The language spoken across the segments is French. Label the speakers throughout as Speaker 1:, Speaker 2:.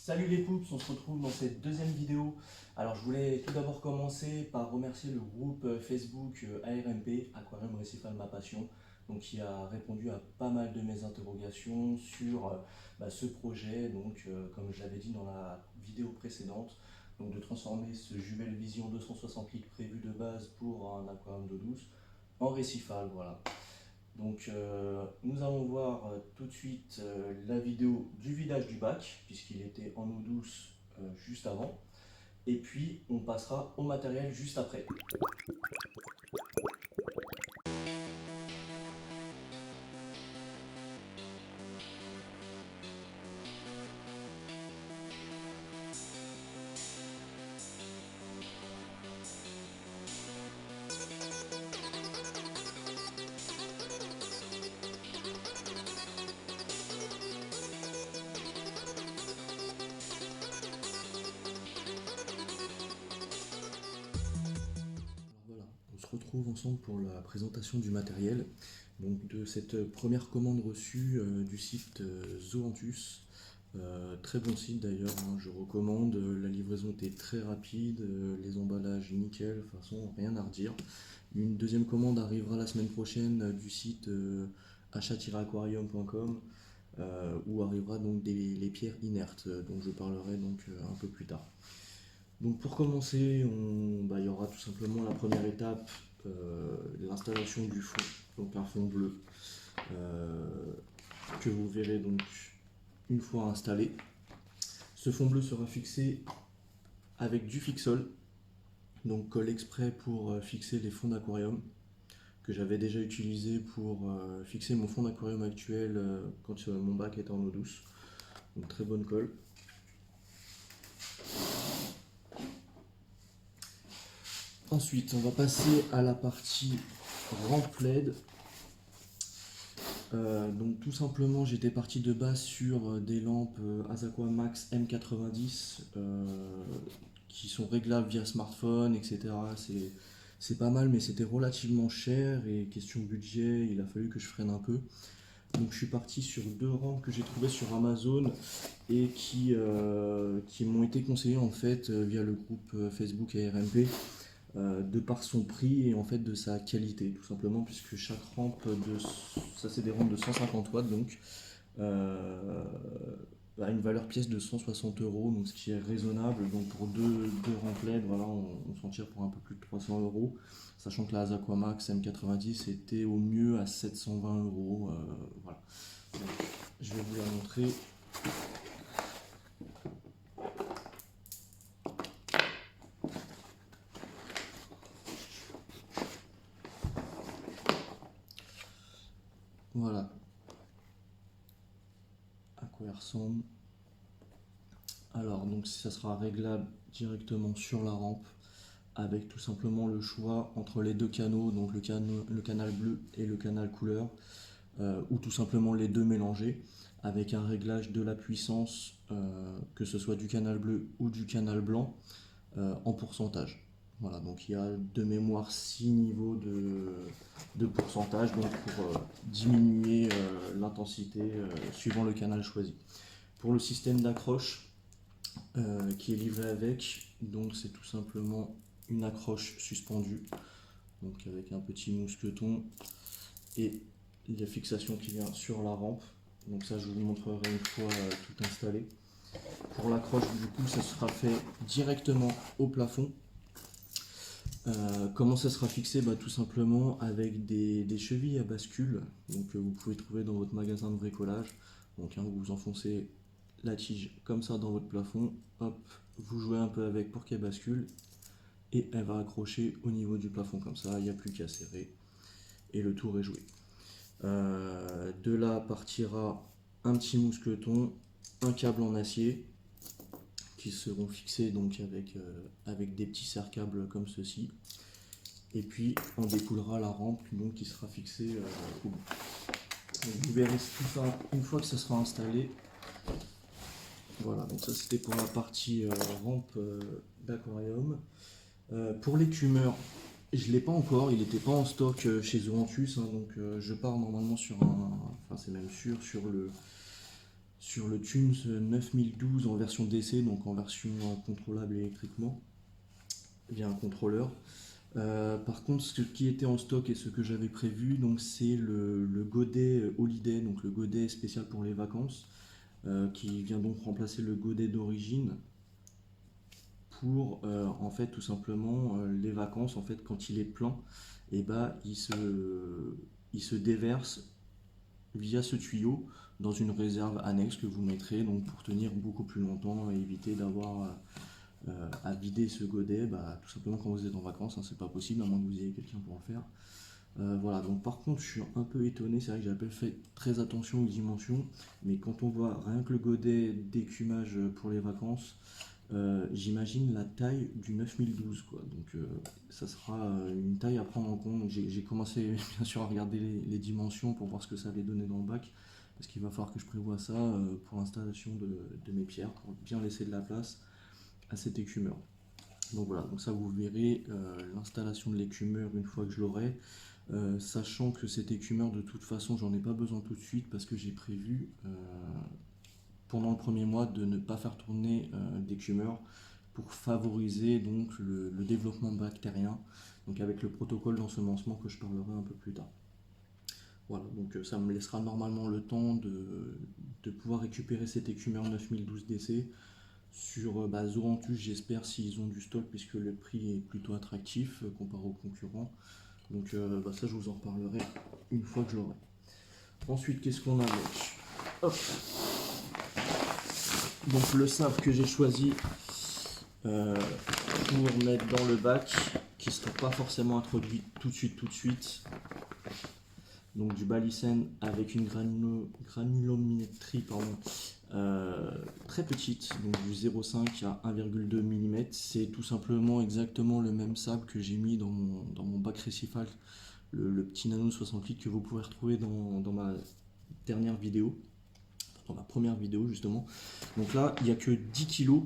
Speaker 1: Salut les poups, on se retrouve dans cette deuxième vidéo. Alors je voulais tout d'abord commencer par remercier le groupe Facebook ARMP, Aquarium Récifal Ma Passion, donc qui a répondu à pas mal de mes interrogations sur ce projet, comme je l'avais dit dans la vidéo précédente, donc de transformer ce Juvel Vision 260 litres prévu de base pour un aquarium d'eau douce en récifal, voilà. Donc nous allons voir tout de suite la vidéo du vidage du bac, puisqu'il était en eau douce juste avant. Et puis on passera au matériel juste après. Voilà, on se retrouve ensemble pour la présentation du matériel, donc de cette première commande reçue du site Zoanthus. Très bon site d'ailleurs, hein, je recommande, la livraison était très rapide, les emballages nickel, de toute façon rien à redire. Une deuxième commande arrivera la semaine prochaine du site achat-aquarium.com où arrivera donc les pierres inertes, dont je parlerai donc un peu plus tard. Donc pour commencer, il y aura tout simplement la première étape, l'installation du fond, donc un fond bleu que vous verrez donc une fois installé. Ce fond bleu sera fixé avec du fixol, donc colle exprès pour fixer les fonds d'aquarium, que j'avais déjà utilisé pour fixer mon fond d'aquarium actuel quand mon bac était en eau douce. Donc très bonne colle. Ensuite, on va passer à la partie rampe LED. Donc tout simplement, j'étais parti de base sur des lampes Asaqua Max M90 qui sont réglables via smartphone, etc. C'est pas mal, mais c'était relativement cher et question budget, il a fallu que je freine un peu. Donc je suis parti sur deux rampes que j'ai trouvées sur Amazon et qui m'ont été conseillées en fait via le groupe Facebook ARMP. De par son prix et en fait de sa qualité, tout simplement, puisque chaque rampe ça c'est des rampes de 150 watts, donc a une valeur pièce de 160 euros, donc ce qui est raisonnable. Donc pour deux rampes LED, voilà, on s'en tire pour un peu plus de 300 euros, sachant que la Asaqua Max M90 était au mieux à 720 euros. Voilà. Donc, je vais vous la montrer. Voilà à quoi elle ressemble. Alors, donc ça sera réglable directement sur la rampe avec tout simplement le choix entre les deux canaux, donc le canal bleu et le canal couleur, ou tout simplement les deux mélangés, avec un réglage de la puissance, que ce soit du canal bleu ou du canal blanc, en pourcentage. Voilà, donc il y a de mémoire 6 niveaux de pourcentage, donc pour diminuer l'intensité suivant le canal choisi. Pour le système d'accroche qui est livré avec, donc c'est tout simplement une accroche suspendue, donc avec un petit mousqueton et la fixation qui vient sur la rampe. Donc ça je vous montrerai une fois tout installé. Pour l'accroche du coup ça sera fait directement au plafond. Comment ça sera fixé? Tout simplement avec des chevilles à bascule, donc vous pouvez trouver dans votre magasin de bricolage. Donc vous enfoncez la tige comme ça dans votre plafond, hop, vous jouez un peu avec pour qu'elle bascule et elle va accrocher au niveau du plafond comme ça, il n'y a plus qu'à serrer et le tour est joué. De là partira un petit mousqueton, un câble en acier qui seront fixés donc avec des petits serre-câbles comme ceci, et puis on découlera la rampe donc qui sera fixée au bout. Donc, vous verrez tout ça une fois que ça sera installé. Voilà, donc ça c'était pour la partie rampe d'aquarium. Pour l'écumeur, je ne l'ai pas encore, il n'était pas en stock chez Zoanthus, hein, donc je pars normalement sur un, enfin c'est même sûr, sur le Tunes 9012 en version DC, donc en version contrôlable électriquement via un contrôleur. Par contre, ce qui était en stock et ce que j'avais prévu, donc c'est le godet Holiday, donc le godet spécial pour les vacances, qui vient donc remplacer le godet d'origine pour en fait tout simplement les vacances. En fait, quand il est plein, et bah il se déverse via ce tuyau dans une réserve annexe que vous mettrez donc pour tenir beaucoup plus longtemps et éviter d'avoir à vider ce godet, bah, tout simplement quand vous êtes en vacances, hein, c'est pas possible à moins que vous ayez quelqu'un pour le faire. Voilà, donc par contre je suis un peu étonné, c'est vrai que j'avais fait très attention aux dimensions, mais quand on voit rien que le godet d'écumage pour les vacances, j'imagine la taille du 9012 quoi. Donc ça sera une taille à prendre en compte. Donc, j'ai commencé bien sûr à regarder les dimensions pour voir ce que ça allait donner dans le bac, parce qu'il va falloir que je prévoie ça pour l'installation de mes pierres, pour bien laisser de la place à cet écumeur. Donc voilà, donc ça vous verrez l'installation de l'écumeur une fois que je l'aurai. Sachant que cet écumeur de toute façon j'en ai pas besoin tout de suite parce que j'ai prévu pendant le premier mois de ne pas faire tourner d'écumeur pour favoriser donc le développement bactérien, donc avec le protocole d'ensemencement que je parlerai un peu plus tard. Voilà, donc ça me laissera normalement le temps de pouvoir récupérer cet écumeur 9012 DC sur Zorantus, j'espère, s'ils ont du stock, puisque le prix est plutôt attractif comparé aux concurrents. Donc ça, je vous en reparlerai une fois que je l'aurai. Ensuite, qu'est-ce qu'on a avec? Hop. Donc le sable que j'ai choisi pour mettre dans le bac, qui ne sera pas forcément introduit tout de suite. Donc du Balicène avec une granulométrie très petite, donc du 0,5 à 1,2 mm. C'est tout simplement exactement le même sable que j'ai mis dans mon bac récifal, le petit nano 60 litres que vous pouvez retrouver dans ma dernière vidéo, dans ma première vidéo justement. Donc là, il n'y a que 10 kg.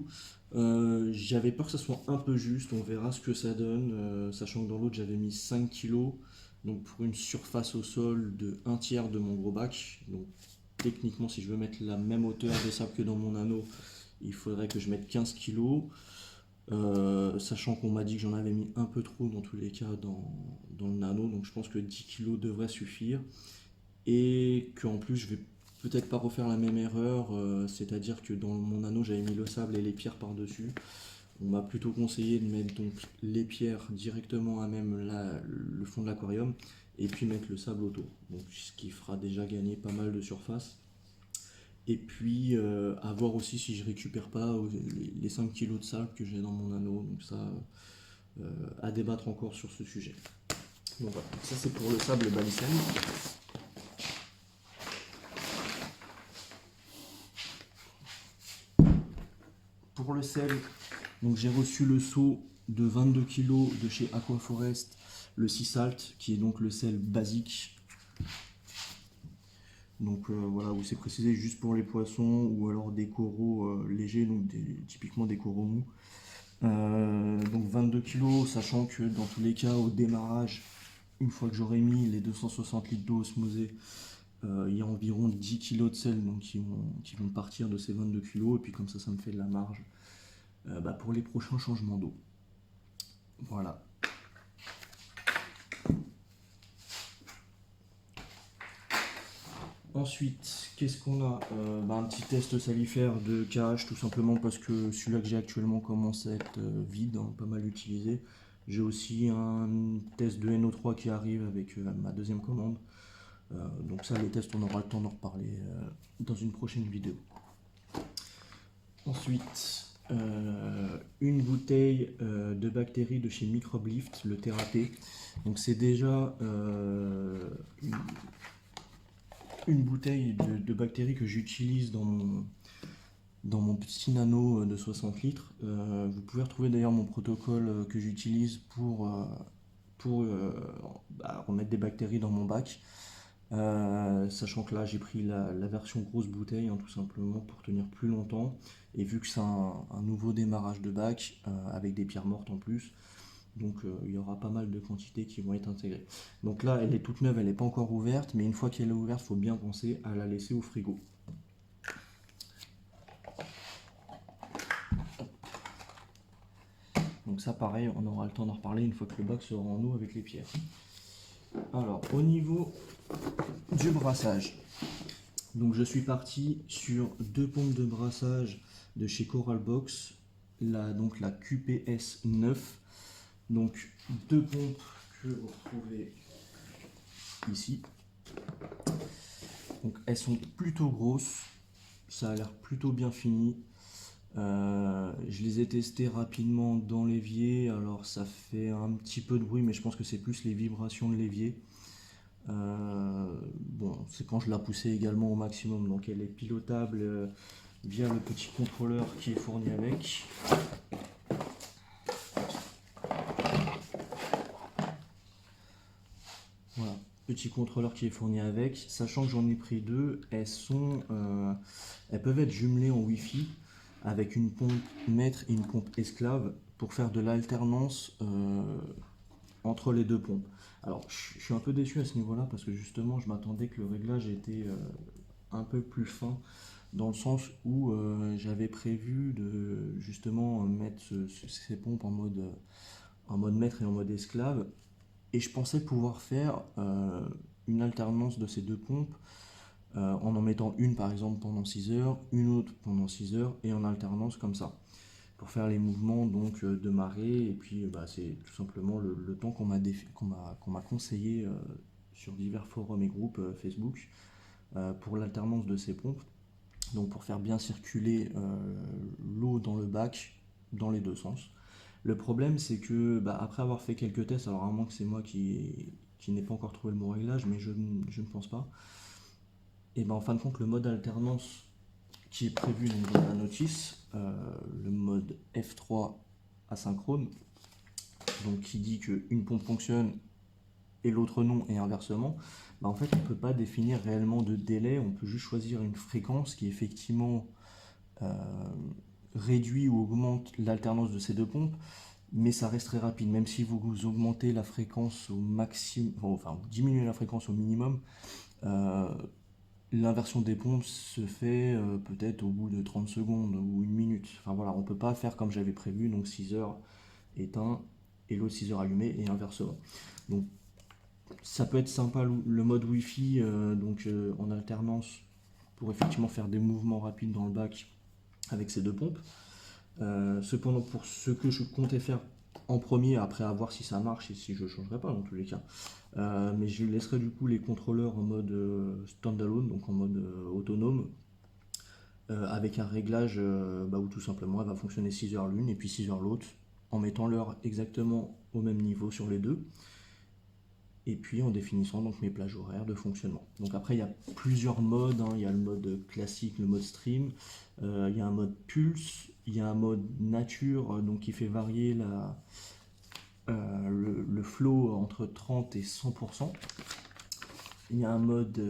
Speaker 1: J'avais peur que ça soit un peu juste, on verra ce que ça donne, sachant que dans l'autre j'avais mis 5 kg. Donc pour une surface au sol de 1/3 de mon gros bac. Donc techniquement, si je veux mettre la même hauteur de sable que dans mon anneau, il faudrait que je mette 15 kg. Sachant qu'on m'a dit que j'en avais mis un peu trop dans tous les cas dans le nano, donc je pense que 10 kg devrait suffire. Et qu'en plus, je vais peut-être pas refaire la même erreur, c'est-à-dire que dans mon anneau, j'avais mis le sable et les pierres par-dessus. On m'a plutôt conseillé de mettre donc les pierres directement à même le fond de l'aquarium et puis mettre le sable autour. Donc, ce qui fera déjà gagner pas mal de surface. Et puis à voir aussi si je récupère pas les 5 kg de sable que j'ai dans mon anneau. Donc ça, à débattre encore sur ce sujet. Donc voilà, ça c'est pour le sable Balicène. Pour le sel, donc j'ai reçu le seau de 22 kg de chez Aquaforest, le Sea Salt, qui est donc le sel basique. Donc voilà, où c'est précisé juste pour les poissons ou alors des coraux légers, donc typiquement des coraux mous. Donc 22 kg, sachant que dans tous les cas, au démarrage, une fois que j'aurai mis les 260 litres d'eau osmosée, il y a environ 10 kg de sel donc, qui vont partir de ces 22 kg, et puis comme ça me fait de la marge pour les prochains changements d'eau. Voilà. Ensuite, qu'est-ce qu'on a? Un petit test salifère de KH, tout simplement parce que celui-là que j'ai actuellement commence à être vide, hein, pas mal utilisé. J'ai aussi un test de NO3 qui arrive avec ma deuxième commande. Donc ça, les tests, on aura le temps d'en reparler dans une prochaine vidéo. Ensuite, une bouteille de bactéries de chez Microblift, le Thérapé. Donc c'est déjà une bouteille de bactéries que j'utilise dans mon petit nano de 60 litres. Vous pouvez retrouver d'ailleurs mon protocole que j'utilise pour remettre des bactéries dans mon bac. Sachant que là j'ai pris la version grosse bouteille, hein, tout simplement pour tenir plus longtemps, et vu que c'est un nouveau démarrage de bac avec des pierres mortes en plus, donc il y aura pas mal de quantités qui vont être intégrées. Donc là elle est toute neuve, elle n'est pas encore ouverte, mais une fois qu'elle est ouverte, il faut bien penser à la laisser au frigo. Donc ça pareil, on aura le temps d'en reparler une fois que le bac sera en eau avec les pierres. Alors au niveau du brassage, donc je suis parti sur deux pompes de brassage de chez Coralbox, donc la QPS 9, donc deux pompes que vous retrouvez ici. Donc elles sont plutôt grosses, ça a l'air plutôt bien fini. Je les ai testées rapidement dans l'évier, alors ça fait un petit peu de bruit, mais je pense que c'est plus les vibrations de l'évier. Bon, c'est quand je la poussais également au maximum, donc elle est pilotable via le petit contrôleur qui est fourni avec. Voilà, petit contrôleur qui est fourni avec, sachant que j'en ai pris deux, elles peuvent être jumelées en Wi-Fi avec une pompe maître et une pompe esclave pour faire de l'alternance entre les deux pompes. Alors je suis un peu déçu à ce niveau là parce que justement je m'attendais que le réglage était un peu plus fin, dans le sens où j'avais prévu de justement mettre ces pompes en mode maître et en mode esclave, et je pensais pouvoir faire une alternance de ces deux pompes en mettant une par exemple pendant 6 heures, une autre pendant 6 heures, et en alternance comme ça, pour faire les mouvements donc de marée. Et puis c'est tout simplement le temps qu'on m'a conseillé sur divers forums et groupes Facebook pour l'alternance de ces pompes, donc pour faire bien circuler l'eau dans le bac dans les deux sens. Le problème c'est que après avoir fait quelques tests, alors à moins que c'est moi qui n'ai pas encore trouvé le bon réglage, mais je ne pense pas, et en fin de compte le mode alternance qui est prévu donc dans la notice, le mode F3 asynchrone, donc qui dit qu'une pompe fonctionne et l'autre non, et inversement, en fait on ne peut pas définir réellement de délai, on peut juste choisir une fréquence qui effectivement réduit ou augmente l'alternance de ces deux pompes, mais ça reste très rapide. Même si vous augmentez la fréquence au maximum, enfin vous diminuez la fréquence au minimum, l'inversion des pompes se fait peut-être au bout de 30 secondes ou une minute. Enfin voilà, on peut pas faire comme j'avais prévu, donc 6 heures éteint et l'autre 6 heures allumé, et inversement. Donc ça peut être sympa le mode Wi-Fi en alternance pour effectivement faire des mouvements rapides dans le bac avec ces deux pompes. Cependant, pour ce que je comptais faire en premier, après à voir si ça marche et si je ne changerai pas dans tous les cas, mais je laisserai du coup les contrôleurs en mode standalone, donc en mode autonome, avec un réglage où tout simplement elle va fonctionner 6 heures l'une et puis 6 heures l'autre, en mettant l'heure exactement au même niveau sur les deux, et puis en définissant donc mes plages horaires de fonctionnement. Donc après il y a plusieurs modes, il y a le mode classique, le mode stream, il y a un mode pulse, il y a un mode nature, donc qui fait varier le flow entre 30 et 100%. Il y a un mode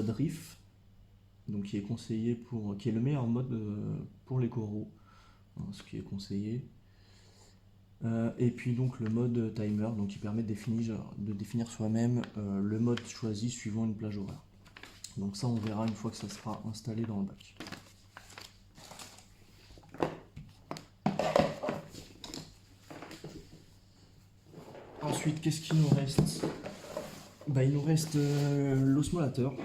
Speaker 1: riff, donc qui est conseillé qui est le meilleur mode pour les coraux, ce qui est conseillé. Et puis donc le mode timer, donc qui permet de définir soi-même le mode choisi suivant une plage horaire. Donc ça on verra une fois que ça sera installé dans le bac. Ensuite, qu'est-ce qu'il nous reste? Il nous reste l'osmolateur.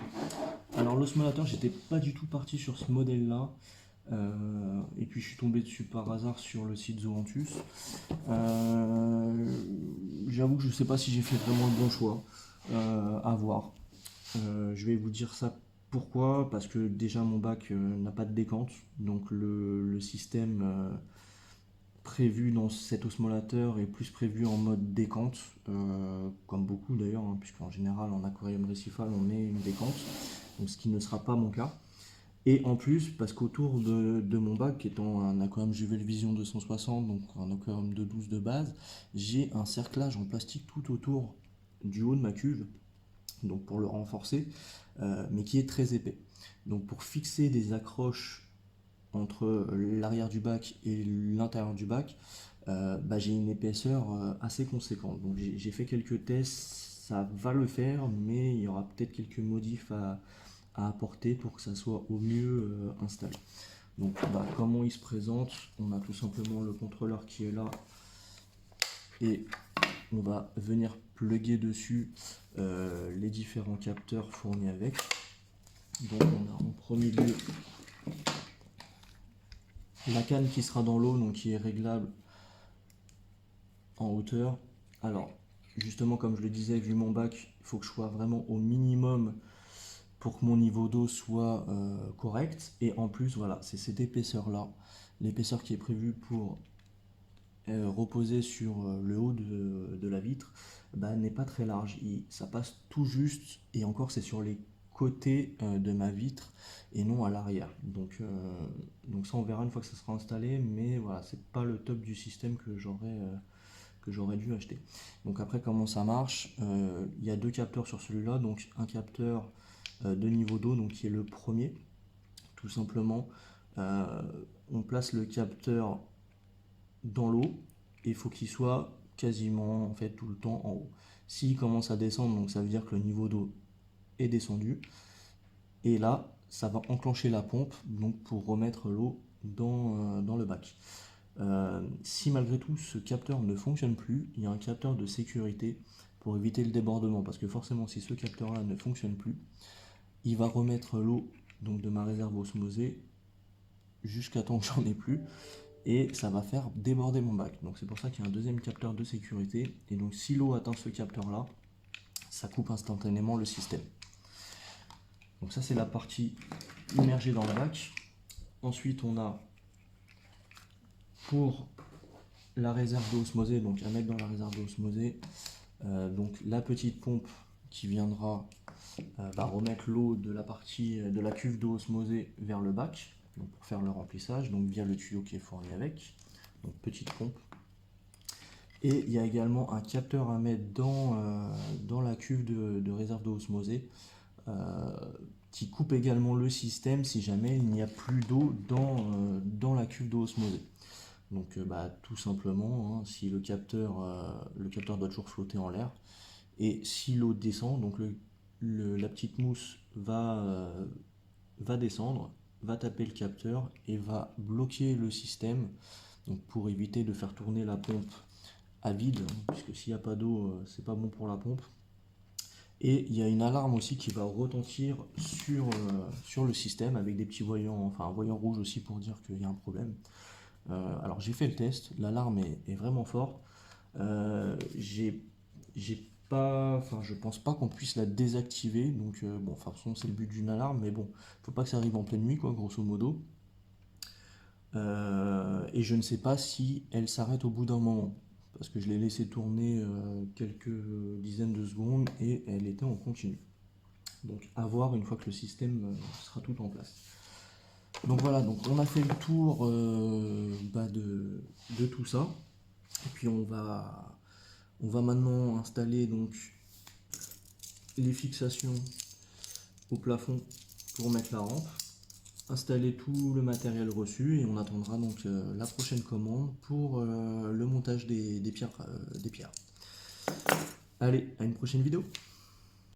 Speaker 1: Alors l'osmolateur, j'étais pas du tout parti sur ce modèle là, et puis je suis tombé dessus par hasard sur le site Zoanthus. J'avoue que je sais pas si j'ai fait vraiment le bon choix, à voir. Je vais vous dire ça pourquoi, parce que déjà mon bac n'a pas de décante, donc le système prévu dans cet osmolateur est plus prévu en mode décante, comme beaucoup d'ailleurs, puisqu'en général en aquarium récifal on met une décante, donc ce qui ne sera pas mon cas. Et en plus, parce qu'autour de mon bac, étant un aquarium Juvel Vision 260, donc un aquarium de 12 de base, j'ai un cerclage en plastique tout autour du haut de ma cuve, donc pour le renforcer, mais qui est très épais. Donc pour fixer des accroches entre l'arrière du bac et l'intérieur du bac, j'ai une épaisseur assez conséquente. Donc j'ai fait quelques tests, ça va le faire, mais il y aura peut-être quelques modifs à apporter pour que ça soit au mieux installé. Donc comment il se présente? On a tout simplement le contrôleur qui est là et on va venir plugger dessus les différents capteurs fournis avec. Donc on a en premier lieu la canne qui sera dans l'eau, donc qui est réglable en hauteur. Alors justement, comme je le disais, vu mon bac, il faut que je sois vraiment au minimum pour que mon niveau d'eau soit correct. Et en plus, voilà, c'est cette épaisseur là, l'épaisseur qui est prévue pour reposer sur le haut de la vitre, n'est pas très large. Ça passe tout juste, et encore c'est sur les côtés de ma vitre et non à l'arrière. Donc ça on verra une fois que ça sera installé, mais voilà, c'est pas le top du système que j'aurais dû acheter. Donc après, comment ça marche? Il y a deux capteurs sur celui-là, donc un capteur de niveau d'eau, donc qui est le premier, tout simplement. On place le capteur dans l'eau et il faut qu'il soit quasiment en fait tout le temps en haut. S'il commence à descendre, donc ça veut dire que le niveau d'eau est descendu, et là ça va enclencher la pompe donc pour remettre l'eau dans le bac. Si malgré tout ce capteur ne fonctionne plus, il y a un capteur de sécurité pour éviter le débordement, parce que forcément si ce capteur là ne fonctionne plus, il va remettre l'eau donc de ma réserve osmosée jusqu'à temps que j'en ai plus, et ça va faire déborder mon bac. Donc c'est pour ça qu'il y a un deuxième capteur de sécurité, et donc si l'eau atteint ce capteur là, ça coupe instantanément le système. Donc ça c'est la partie immergée dans le bac. Ensuite on a pour la réserve d'eau osmosée, donc à mettre dans la réserve d'eau osmosée, donc la petite pompe qui viendra remettre l'eau de la partie de la cuve d'eau osmosée vers le bac, donc pour faire le remplissage, donc via le tuyau qui est fourni avec, donc petite pompe. Et il y a également un capteur à mettre dans la cuve de réserve d'eau osmosée, qui coupe également le système si jamais il n'y a plus d'eau dans la cuve d'eau osmosée. Donc tout simplement, hein, si le capteur doit toujours flotter en l'air, et si l'eau descend, donc la petite mousse va descendre, va taper le capteur et va bloquer le système, donc pour éviter de faire tourner la pompe à vide, puisque s'il n'y a pas d'eau, c'est pas bon pour la pompe. Et il y a une alarme aussi qui va retentir sur le système avec des petits voyants, enfin un voyant rouge aussi pour dire qu'il y a un problème. Alors j'ai fait le test, l'alarme est vraiment forte. Je pense pas qu'on puisse la désactiver, donc de toute façon c'est le but d'une alarme, mais bon, faut pas que ça arrive en pleine nuit, quoi, grosso modo. Et je ne sais pas si elle s'arrête au bout d'un moment, parce que je l'ai laissé tourner quelques dizaines de secondes et elle était en continu. Donc à voir une fois que le système sera tout en place. Donc voilà, donc on a fait le tour de tout ça. Et puis on va maintenant installer donc les fixations au plafond pour mettre la rampe, installer tout le matériel reçu, et on attendra donc la prochaine commande pour le montage des pierres. Allez, à une prochaine vidéo.